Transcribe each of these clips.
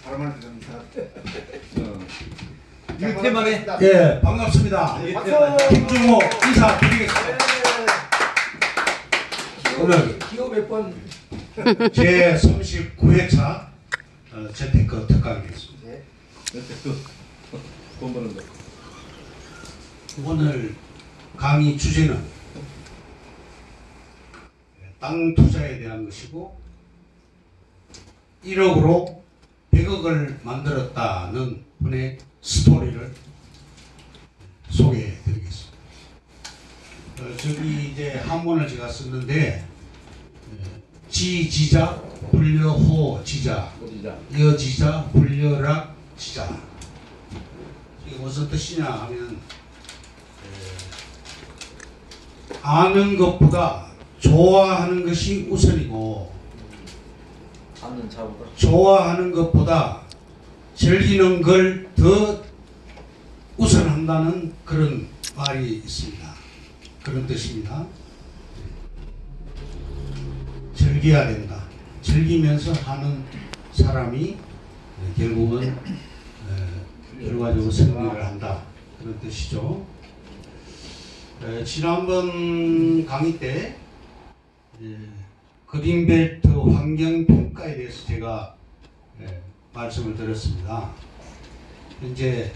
바로만 들었습니다. 일태만에 예, 반갑습니다. 김중호 인사드리겠습니다. 오늘 기호 몇 번? 제 39회차 재테크 특강이겠습니다. 네. 돈 버는 거. 오늘 강의 주제는 땅 투자에 대한 것이고 1억으로 100억을 만들었다는 분의 스토리를 소개해 드리겠습니다. 저기 이제 한문을 제가 썼는데 지지자 불려호지자 여지자 불려락지자 이게 무슨 뜻이냐 하면 아는 것보다 좋아하는 것이 우선이고 아는 자보다 좋아하는 것보다 즐기는 걸 더 우선한다는 그런 말이 있습니다. 그런 뜻입니다. 즐겨야 된다. 즐기면서 하는 사람이 결국은 결과적으로 승리를 한다. 그런 뜻이죠. 지난번 강의 때 그린벨트 환경평가에 대해서 제가 말씀을 드렸습니다. 현재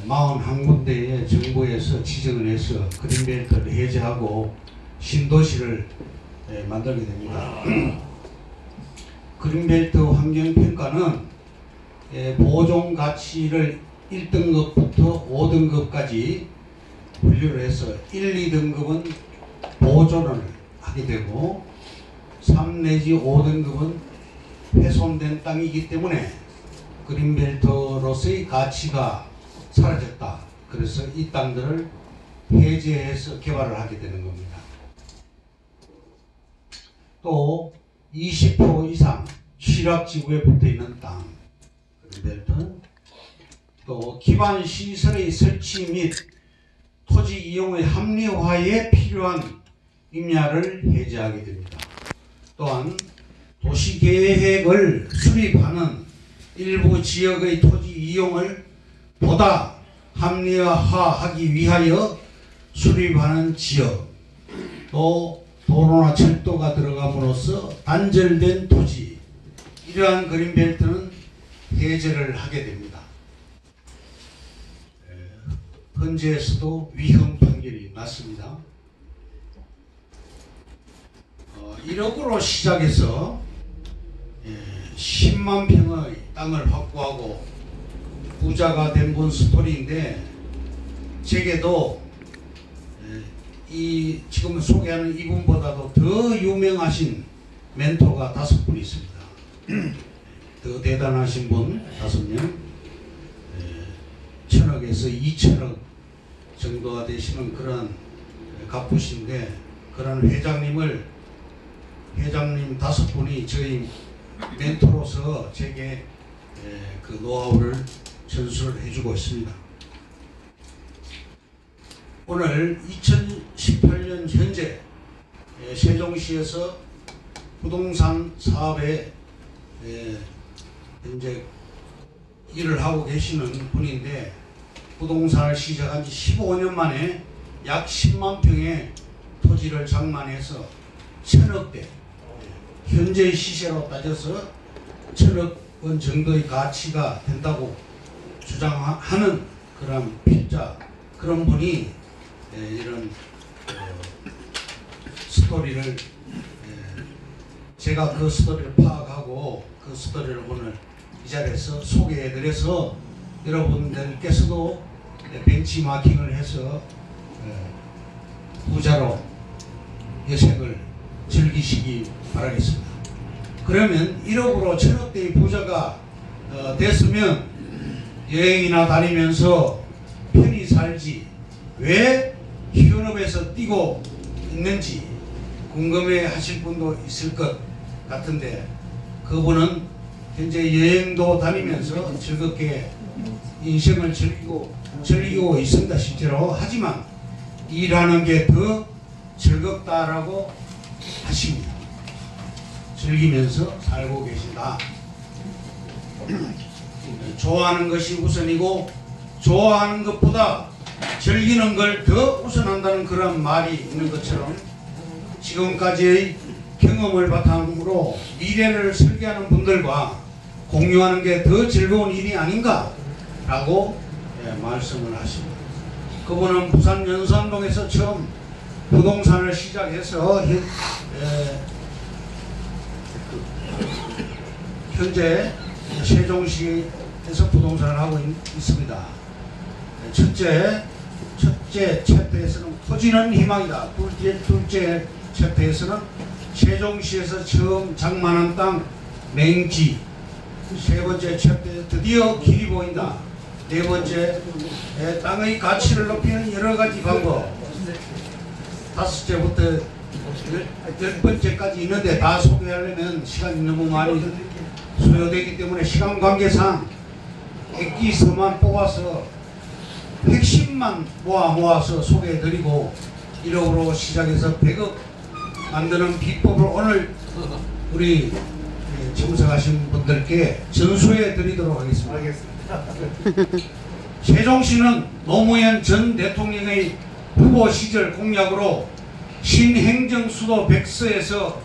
41군데의 정부에서 지정을 해서 그린벨트를 해제하고 신도시를 만들게 됩니다. 그린벨트 환경평가는 보존 가치를 1등급부터 5등급까지 분류를 해서 1, 2등급은 보존을 하게 되고 3 내지 5등급은 훼손된 땅이기 때문에 그린벨트로서의 가치가 사라졌다. 그래서 이 땅들을 해제해서 개발을 하게 되는 겁니다. 또 20% 이상 취락지구에 붙어있는 땅, 그린벨트, 또 기반 시설의 설치 및 토지 이용의 합리화에 필요한 임야를 해제하게 됩니다. 또한 도시계획을 수립하는 일부 지역의 토지 이용을 보다 합리화하기 위하여 수립하는 지역, 또 도로나 철도가 들어감으로써 단절된 토지, 이러한 그린벨트는 해제를 하게 됩니다. 헌재에서도 위헌 판결이 났습니다. 1억으로 시작해서 10만 평의 땅을 확보하고 부자가 된 분 스토리인데, 제게도 이 지금 소개하는 이분보다도 더 유명하신 멘토가 5분 있습니다. 더 대단하신 분 5명, 1000억에서 2000억 정도가 되시는 그런 갚으신데, 그런 회장님 5분이 저희 멘토로서 제게 그 노하우를 전수를 해주고 있습니다. 오늘 2018년 현재 세종시에서 부동산 사업에 현재 일을 하고 계시는 분인데, 부동산을 시작한 지 15년 만에 약 10만 평의 토지를 장만해서 1000억대, 현재의 시세로 따져서 1000억 원 정도의 가치가 된다고 주장하는 그런 필자, 그런 분이 이런 스토리를, 제가 그 스토리를 파악하고 그 스토리를 오늘 이 자리에서 소개해드려서 여러분들께서도 벤치마킹을 해서 부자로 여생을 즐기시기 바라겠습니다. 그러면 1억으로 1000억대의 부자가 됐으면 여행이나 다니면서 편히 살지 왜 현업에서 뛰고 있는지 궁금해 하실 분도 있을 것 같은데, 그분은 현재 여행도 다니면서 즐겁게 인생을 즐기고 있습니다. 실제로. 하지만 일하는 게 더 즐겁다라고 하십니다. 즐기면서 살고 계신다. 좋아하는 것이 우선이고 좋아하는 것보다 즐기는 걸 더 우선한다는 그런 말이 있는 것처럼 지금까지의 경험을 바탕으로 미래를 설계하는 분들과 공유하는 게 더 즐거운 일이 아닌가라고 말씀을 하십니다. 그분은 부산 연산동에서 처음 부동산을 시작해서 현재 세종시에서 부동산을 하고 있습니다. 첫째 챕터에서는 토지는 희망이다. 둘째 챕터에서는 세종시에서 처음 장만한 땅 맹지. 세 번째 챕터에 드디어 길이 보인다. 네 번째 땅의 가치를 높이는 여러 가지 방법. 다섯째부터 열 번째까지 있는데 다 소개하려면 시간이 너무 많이 소요되기 때문에 시간 관계상 액기서만 뽑아서 핵심만 모아서 소개해드리고 1억으로 시작해서 100억 만드는 비법을 오늘 우리 참석하신 분들께 전수해 드리도록 하겠습니다. 세종시는 노무현 전 대통령의 후보 시절 공약으로 신행정수도 100서에서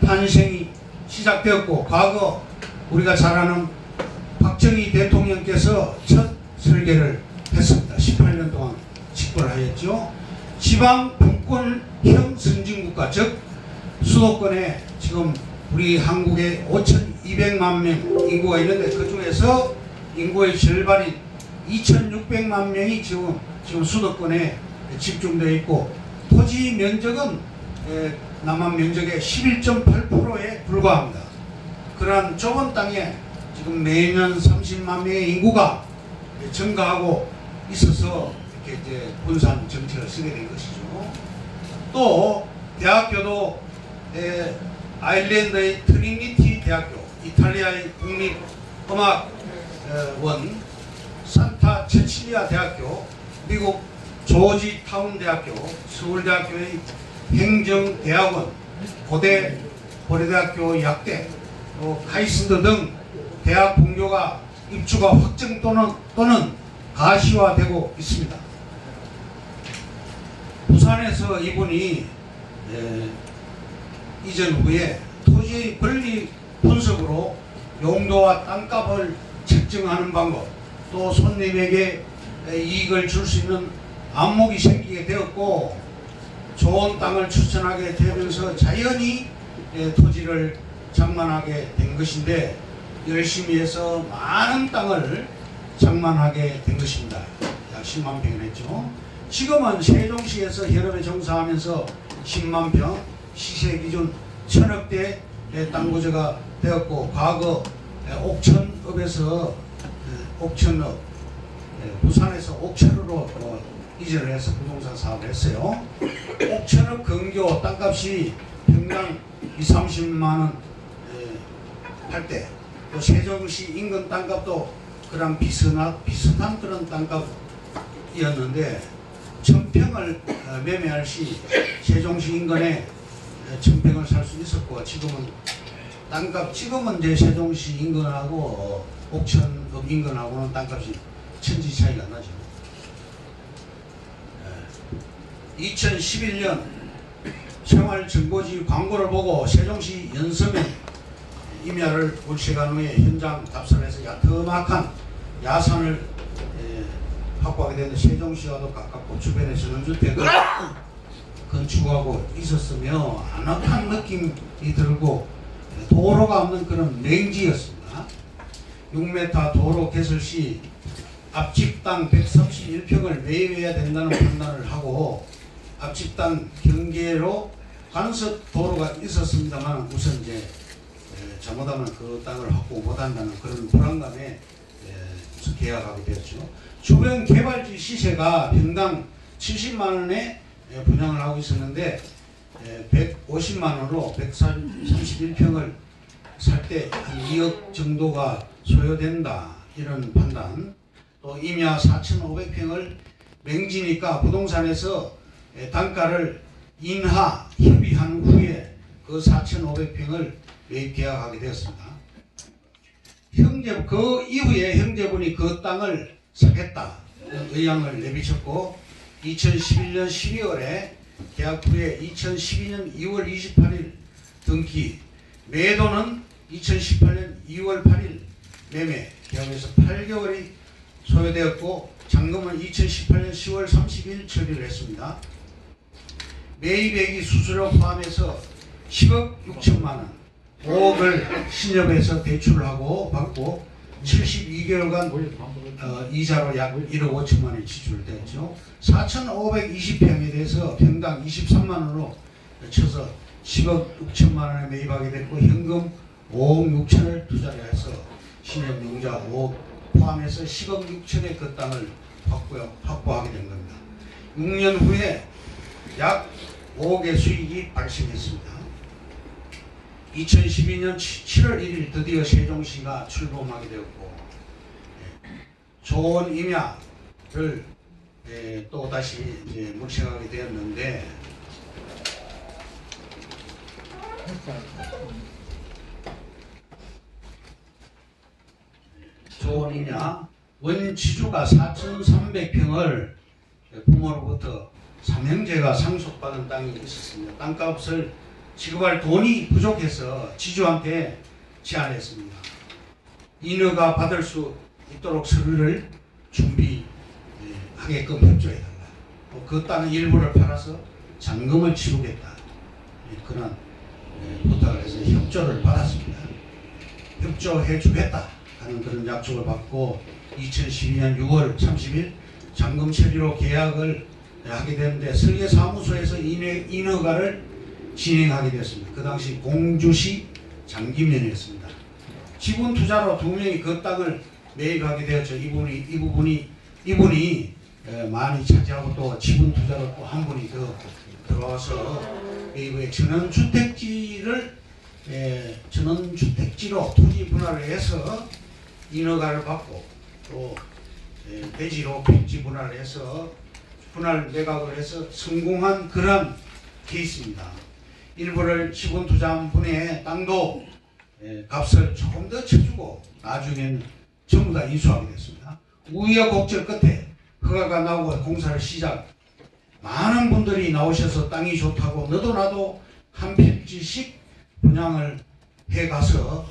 탄생이 시작되었고 과거 우리가 잘 아는 박정희 대통령께서 첫 설계를 했습니다. 18년 동안 집권을 하였죠. 지방 분권형 선진국가 즉 수도권에 지금 우리 한국에 5,200만 명 인구가 있는데 그 중에서 인구의 절반인 2,600만 명이 지금 수도권에 집중되어 있고 토지 면적은 남한 면적의 11.8%에 불과합니다. 그러한 좁은 땅에 지금 매년 30만 명의 인구가 증가하고 있어서 이렇게 이제 분산 정책을 쓰게 된 것이죠. 또 대학교도 아일랜드의 트리니티 대학교, 이탈리아의 국립음악원, 산타 체칠리아 대학교, 미국 조지타운 대학교, 서울대학교의 행정대학원, 고대 고려대학교 약대, 또 카이스트 등 대학 분교가 입주가 확정 또는 가시화되고 있습니다. 부산에서 이분이 이전 후에 토지의 권리 분석으로 용도와 땅값을 책정하는 방법, 또 손님에게 이익을 줄 수 있는 안목이 생기게 되었고 좋은 땅을 추천하게 되면서 자연히 토지를 장만하게 된 것인데 열심히 해서 많은 땅을 장만하게 된 것입니다. 약 10만 평을 했죠. 지금은 세종시에서 현업에 종사하면서 10만 평, 시세 기준 1,000억대 땅 구조가 되었고 과거 옥천읍에서 옥천읍, 부산에서 옥천으로 이전을 해서 부동산 사업을 했어요. 옥천읍 근교 땅값이 평당 20-30만원 할 때 또 세종시 인근 땅값도 그런 비슷한 그런 땅값이었는데 1,000평을 매매할 시 세종시 인근에 1,000평을 살 수 있었고 지금은 땅값 지금은 이제 세종시 인근하고 옥천읍 인근하고는 땅값이 천지 차이가 나죠. 2011년 생활정보지 광고를 보고 세종시 연서면 임야를 물색한 후에 현장 답사를 해서 야트막한 야산을 확보하게 되는데 세종시와도 가깝고 주변에 전원주택을 건축하고 있었으며 아늑한 느낌이 들고 도로가 없는 그런 맹지였습니다. 6m 도로 개설 시 앞집 땅 131평을 매입해야 된다는 판단을 하고 앞집 땅 경계로 간섭 도로가 있었습니다만 우선 이제 잘못하면 그 땅을 확보 못한다는 그런 불안감에 계약하게 되었죠. 주변 개발지 시세가 평당 70만원에 분양을 하고 있었는데 150만원으로 131평을 살 때 한 2억 정도가 소요된다 이런 판단. 또 임야 4,500평을 맹지니까 부동산에서 단가를 인하 협의한 후에 그 4,500평을 매입 계약하게 되었습니다. 그 이후에 형제분이 그 땅을 사겠다 의향을 내비쳤고 2011년 12월에 계약 후에 2012년 2월 28일 등기, 매도는 2018년 2월 8일 매매, 계약에서 8개월이 소요되었고 잔금은 2018년 10월 30일 처리를 했습니다. 매입액이 수수료 포함해서 10억 6천만 원, 5억을 신협에서 대출을 하고 받고 72개월간 이자로 약 1억 5천만 원이 지출되었죠. 4,520평에 대해서 평당 23만 원으로 쳐서 10억 6천만 원에 매입하게 됐고 현금 5억 6천을 투자를 해서 신협 용자 5억 포함해서 10억 6천의 그 땅을 확보하게 된 겁니다. 6년 후에 약 5억의 수익이 발생했습니다. 2012년 7월 1일 드디어 세종시가 출범하게 되었고 좋은 임야를 또 다시 물색하게 되었는데 좋은 임야 원지주가 4,300평을 부모로부터 삼형제가 상속받은 땅이 있었습니다. 땅값을 지급할 돈이 부족해서 지주한테 제안했습니다. 인허가 받을 수 있도록 서류를 준비하게끔 협조해달라. 그 땅 일부를 팔아서 잔금을 치르겠다. 그런 부탁을 해서 협조를 받았습니다. 협조해 주겠다 하는 그런 약속을 받고 2012년 6월 30일 잔금 처리로 계약을 하게 되는데 설계사무소에서 인허가를 진행하게 되었습니다. 그 당시 공주시 장기면이었습니다. 지분 투자로 두 명이 그 땅을 매입하게 되었죠. 이분이 많이 차지하고 또 지분 투자로 또 한 분이 더 들어와서 매입의 전원주택지로 토지 분할을 해서 인허가를 받고 또 대지로 필지 분할을 해서 분할 매각을 해서 성공한 그런 케이스입니다. 일부를 지분 투자한 분의 땅도 값을 조금 더 쳐주고 나중에는 전부 다 인수하게 됐습니다. 우여곡절 끝에 허가가 나오고 공사를 시작. 많은 분들이 나오셔서 땅이 좋다고 너도 나도 한 필지씩 분양을 해가서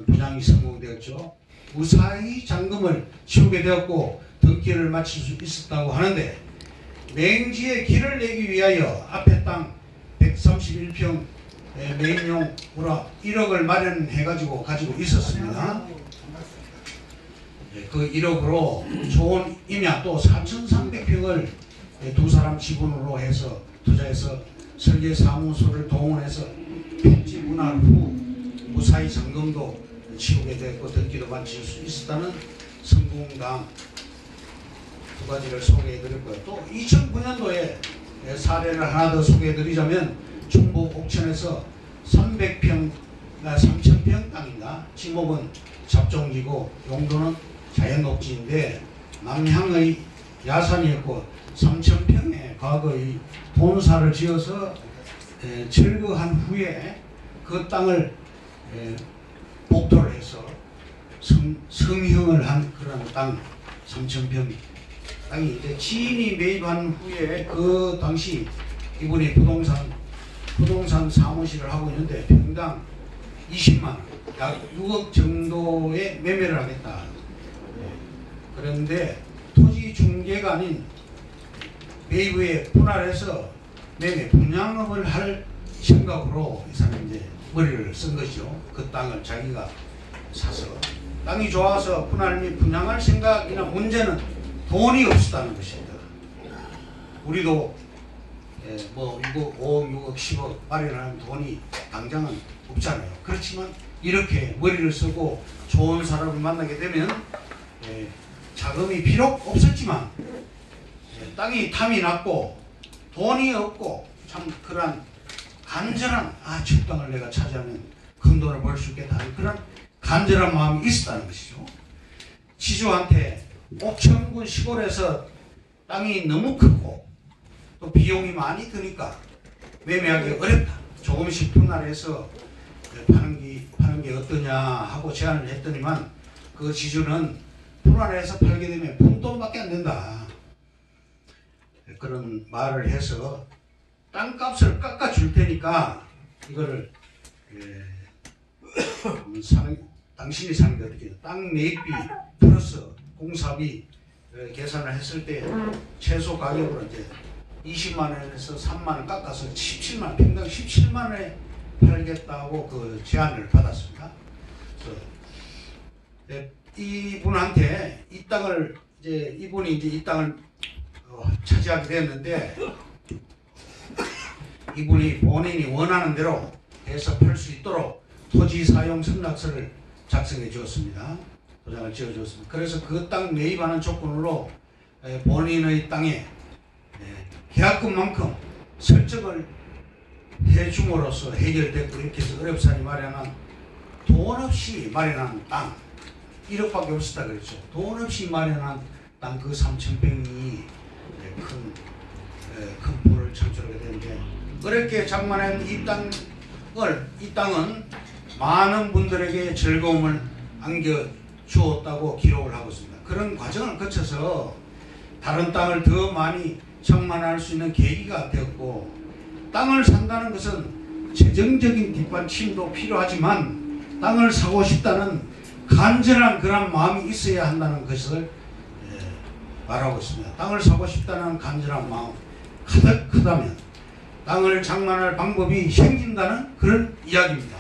분양이 성공되었죠. 무사히 잔금을 치우게 되었고 등기를 마칠 수 있었다고 하는데 맹지에 길을 내기 위하여 앞에 땅 131평 매입용으로 1억을 마련해가지고 가지고 있었습니다. 그 1억으로 좋은 임야 또 4,300평을 두 사람 지분으로 해서 투자해서 설계사무소를 동원해서 필지 분할 후 무사히 잔금도 치우게 됐고 등기도 마칠 수 있었다는 성공담 두 가지를 소개해드렸고요. 또 2009년도에 사례를 하나 더 소개해드리자면 충북 옥천에서 300평, 3,000평 땅입니다. 지목은 잡종지고 용도는 자연녹지인데 남향의 야산이었고 3,000평에 과거의 본사를 지어서 철거한 후에 그 땅을 복도를 해서 성형을 한 그런 땅 3,000평 땅이 이제 지인이 매입한 후에 그 당시 이분이 부동산 사무실을 하고 있는데 평당 20만원 약 6억 정도의 매매를 하겠다. 그런데 토지 중개가 아닌 매입 후에 분할해서 매매 분양업을 할 생각으로 이 사람이 이제 머리를 쓴 것이죠. 그 땅을 자기가 사서 땅이 좋아서 분할 및 분양할 생각이나 문제는 돈이 없었다는 것입니다. 우리도 뭐 6억, 5억, 6억, 10억 마련하는 돈이 당장은 없잖아요. 그렇지만 이렇게 머리를 쓰고 좋은 사람을 만나게 되면 자금이 비록 없었지만 땅이 탐이 났고 돈이 없고 참 그런 간절한 저 땅을 내가 차지하면 큰 돈을 벌 수 있겠다 하는 그런 간절한 마음이 있었다는 것이죠. 지주한테 옥천군 시골에서 땅이 너무 크고 또 비용이 많이 드니까 매매하기 어렵다. 조금씩 분할해서 파는 하는 게 어떠냐 하고 제안을 했더니만 그 지주는 분할해서 팔게 되면 푼돈밖에 안 된다. 그런 말을 해서 땅값을 깎아줄 테니까 이거를 당신이 사는 게 어떻게 땅 매입비 플러스 공사비 계산을 했을 때 최소 가격으로 이제 20만 원에서 3만 원 깎아서 17만 원, 평당 17만 원에 팔겠다고 그 제안을 받았습니다. 그래서 이분한테 이 땅을 이분이 이제 이 땅을 차지하게 됐는데 이분이 본인이 원하는 대로 해서 팔 수 있도록 토지 사용 승낙서를 작성해 주었습니다. 도장을 지어 주었습니다. 그래서 그 땅 매입하는 조건으로 본인의 땅에 계약금만큼 설정을 해줌으로써 해결됐고, 이렇게 해서 어렵사리 마련한 돈 없이 마련한 땅 1억밖에 없었다 그랬죠. 돈 없이 마련한 땅 그 3,100이 큰 부를 창출하게 되는데, 어렵게 장만한 이 땅은 많은 분들에게 즐거움을 안겨주었다고 기록을 하고 있습니다. 그런 과정을 거쳐서 다른 땅을 더 많이 장만할 수 있는 계기가 되었고, 땅을 산다는 것은 재정적인 뒷받침도 필요하지만 땅을 사고 싶다는 간절한 그런 마음이 있어야 한다는 것을 말하고 있습니다. 땅을 사고 싶다는 간절한 마음 가득하다면 땅을 장만할 방법이 생긴다는 그런 이야기입니다.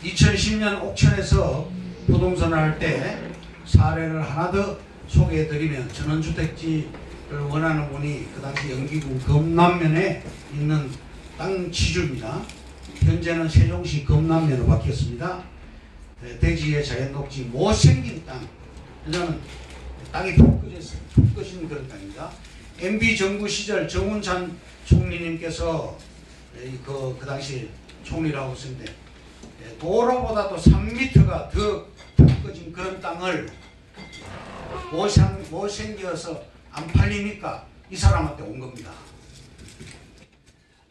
2010년 옥천에서 부동산을 할 때 사례를 하나 더 소개해드리면, 전원주택지를 원하는 분이 그 당시 영기구 금남면에 있는 땅 지주입니다. 현재는 세종시 금남면으로 바뀌었습니다. 대지의 자연녹지 못생긴 땅, 왜냐하면 땅이 푹 꺼진 그런 땅입니다. MB 정부 시절 정운찬 총리님께서 그 당시 총리라고 했는데, 도로보다도 3m가 더 꺼진 그런 땅을 못생겨서 안 팔리니까 이 사람한테 온 겁니다.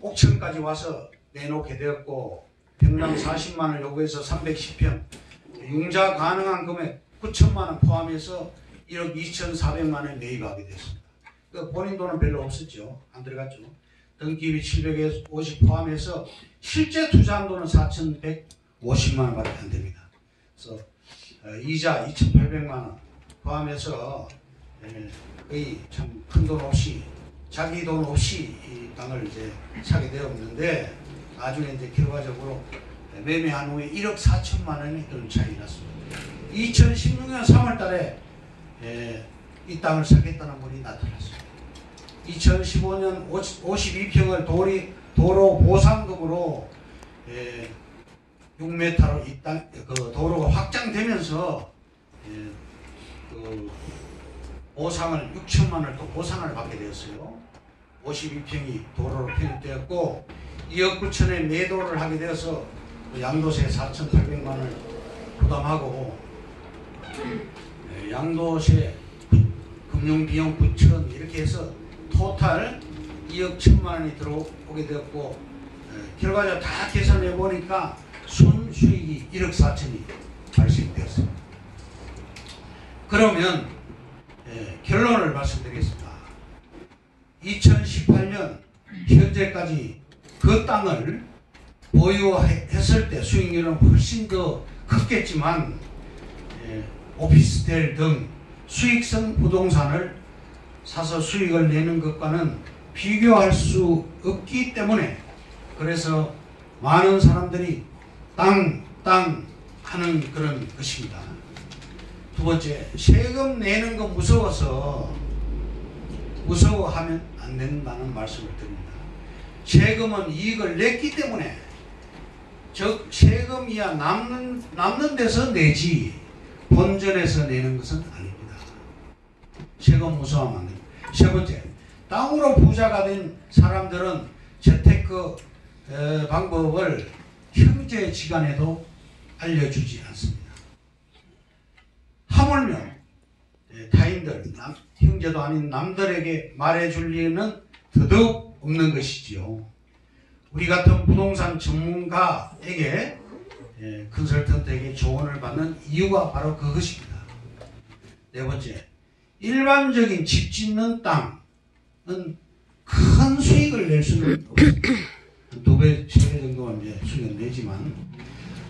옥천까지 와서 내놓게 되었고, 평당 40만을 요구해서 310평, 융자 가능한 금액 9천만원 포함해서 1억 2,400만원에 매입하게 됐습니다. 본인 돈은 별로 없었죠. 안 들어갔죠. 등기비 750 포함해서 실제 투자한 돈은 4,150만원 밖에 안 됩니다. 그래서 이자 2,800만원 포함해서 거의 참 큰 돈 없이, 자기 돈 없이 이 땅을 이제 사게 되었는데, 나중에 이제 결과적으로 매매한 후에 1억 4천만 원의 그런 차이 났습니다. 2016년 3월 달에 이 땅을 사겠다는 분이 나타났습니다. 2015년 52평을 도로 보상금으로 6m로 이 땅, 그 도로가 확장되면서 그 보상을 6천만 원을 또 보상을 받게 되었어요. 52평이 도로로 편입되었고 2억 9천에 매도를 하게 되어서 양도세 4,800만 원을 부담하고, 양도세, 금융비용 9천 이렇게 해서 토탈 2억 1천만 원이 들어오게 되었고, 결과적으로 다 계산해 보니까 순수익이 1억 4천이 발생되었습니다. 그러면 결론을 말씀드리겠습니다. 2018년 현재까지 그 땅을 보유했을 때 수익률은 훨씬 더 컸겠지만, 오피스텔 등 수익성 부동산을 사서 수익을 내는 것과는 비교할 수 없기 때문에, 그래서 많은 사람들이 땅 하는 그런 것입니다. 두 번째, 세금 내는 거 무서워하면 안 된다는 말씀을 드립니다. 세금은 이익을 냈기 때문에, 즉 세금이야 남는 데서 내지 본전에서 내는 것은 아닙니다. 세금 무서워하면 안 됩니다. 세 번째, 땅으로 부자가 된 사람들은 재테크 방법을 형제지간에도 알려주지 않습니다. 하물며 타인들, 형제도 아닌 남들에게 말해줄 리는 더더욱 없는 것이지요. 우리 같은 부동산 전문가에게 컨설턴트에게 조언을 받는 이유가 바로 그것입니다. 네 번째, 일반적인 집 짓는 땅은 큰 수익을 낼 수는 없습니다. 2배, 3배 정도는 이제 수익을 내지만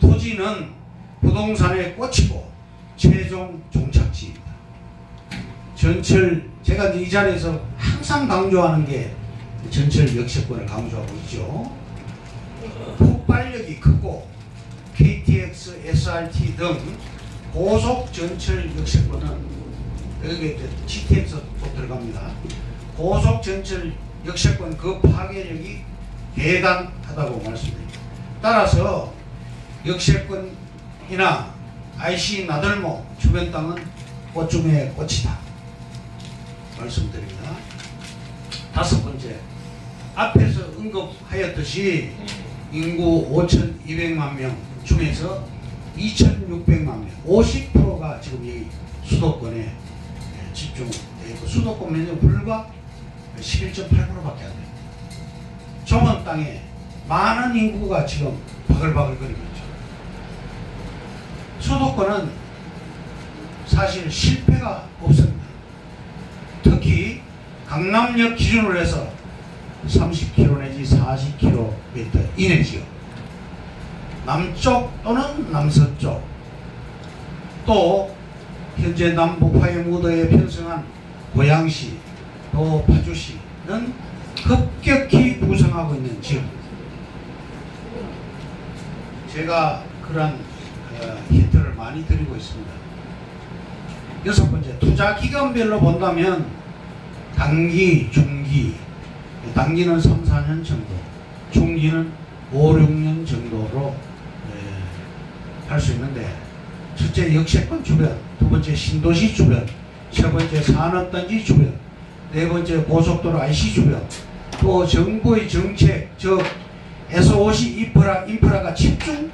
토지는 부동산의 꽃이고 최종 종착지입니다. 전철, 제가 이 자리에서 항상 강조하는 게 전철 역세권을 강조하고 있죠. 폭발력이 크고 KTX, SRT 등 고속 전철 역세권은 여기 GTX도 들어갑니다. 고속 전철 역세권 그 파괴력이 대단하다고 말씀드립니다. 따라서 역세권이나 IC 나들목 주변 땅은 꽃 중에 꽃이다 말씀드립니다. 다섯 번째, 앞에서 언급하였듯이 인구 5,200만 명 중에서 2,600만 명, 50%가 지금 이 수도권에 집중되어 있고 수도권 면적 불과 11.8%밖에 안 됩니다. 좁은 땅에 많은 인구가 지금 바글바글거리고 있죠. 수도권은 사실 실패가 없습니다. 특히 강남역 기준으로 해서 30km 내지 40km 이내 지역, 남쪽 또는 남서쪽, 또 현재 남북 화해무도에 편성한 고양시 또 파주시는 급격히 부상하고 있는 지역입니다. 제가 그러한 힌트를 많이 드리고 있습니다. 여섯 번째, 투자 기간별로 본다면 단기, 중기, 단기는 3, 4년 정도, 중기는 5, 6년 정도로 할 수 있는데, 첫째 역세권 주변, 두 번째 신도시 주변, 세 번째 산업단지 주변, 네 번째 고속도로 IC 주변, 또 정부의 정책, 즉 SOC 인프라가 집중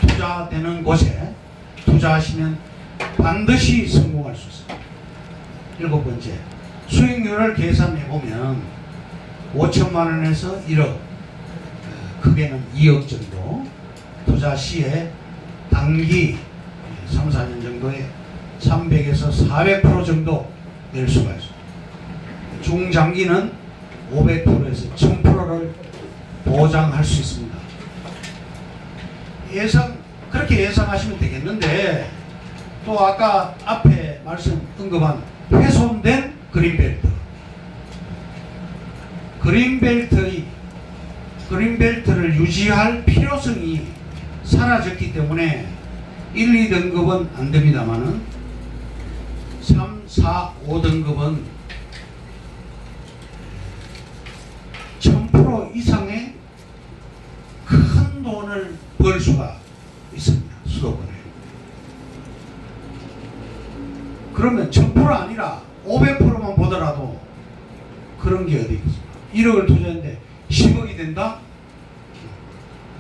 투자되는 곳에 투자하시면 반드시 성공할 수 있습니다. 일곱 번째, 수익률을 계산해보면 5천만 원에서 1억, 크게는 2억 정도 투자 시에 단기 3, 4년 정도에 300에서 400% 정도 낼 수가 있습니다. 중장기는 500%에서 1000%를 보장할 수 있습니다. 그렇게 예상하시면 되겠는데, 또 아까 앞에 언급한 훼손된 그린벨트를 유지할 필요성이 사라졌기 때문에 1, 2등급은 안 됩니다만은 3, 4, 5등급은 1000% 이상의 큰 돈을 벌 수가 있습니다. 수도권에. 그러면 1000% 아니라 500%만 보더라도 그런 게 어디 있겠습니까? 1억을 투자했는데 10억이 된다?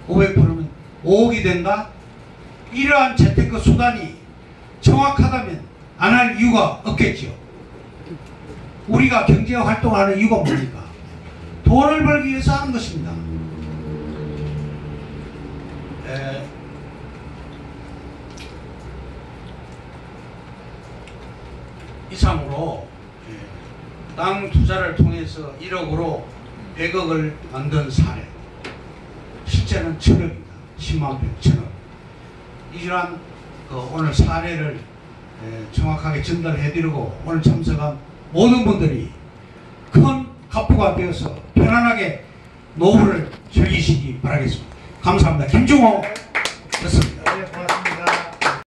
500%면 5억이 된다? 이러한 재테크 수단이 정확하다면 안 할 이유가 없겠죠. 우리가 경제 활동을 하는 이유가 뭡니까? 돈을 벌기 위해서 하는 것입니다. 이상으로 땅 투자를 통해서 1억으로 100억을 만든 사례, 실제는 1000억입니다. 10만 평, 1000억. 이러한 오늘 사례를 정확하게 전달해드리고 오늘 참석한 모든 분들이 큰 갑부가 되어서 편안하게 노후를 즐기시기 바라겠습니다. 감사합니다. 김중호였습니다.